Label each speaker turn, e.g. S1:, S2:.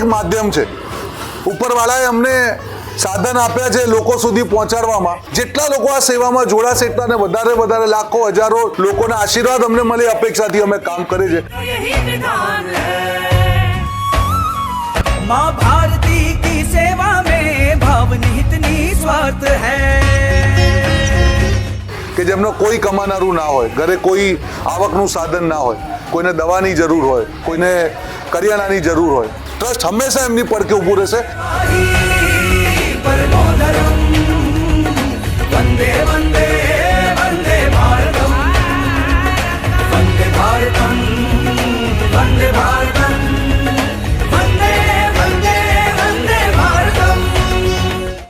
S1: એક માધ્યમ છે. ઉપરવાળાએ અમને સાધન આપ્યા છે લોકો સુધી પહોંચાડવામાં. જેટલા લોકો આ સેવામાં જોડાશે એટલાને વધારે લાખો હજારો લોકોના આશીર્વાદ અમને મળે અપેક્ષાથી અમે કામ કરીએ છીએ.
S2: माँ भारती की सेवा में भाव निहित निस्वार्थ है
S1: કે જેમનો કોઈ કમાનારું ના હોય, ઘરે કોઈ આવકનું સાધન ના હોય, કોઈને દવાની જરૂર હોય, કોઈને કરિયાણાની જરૂર હોય, ટ્રસ્ટ હંમેશા એમની પડકે ઊભું રહેશે.
S2: वंदे वंदे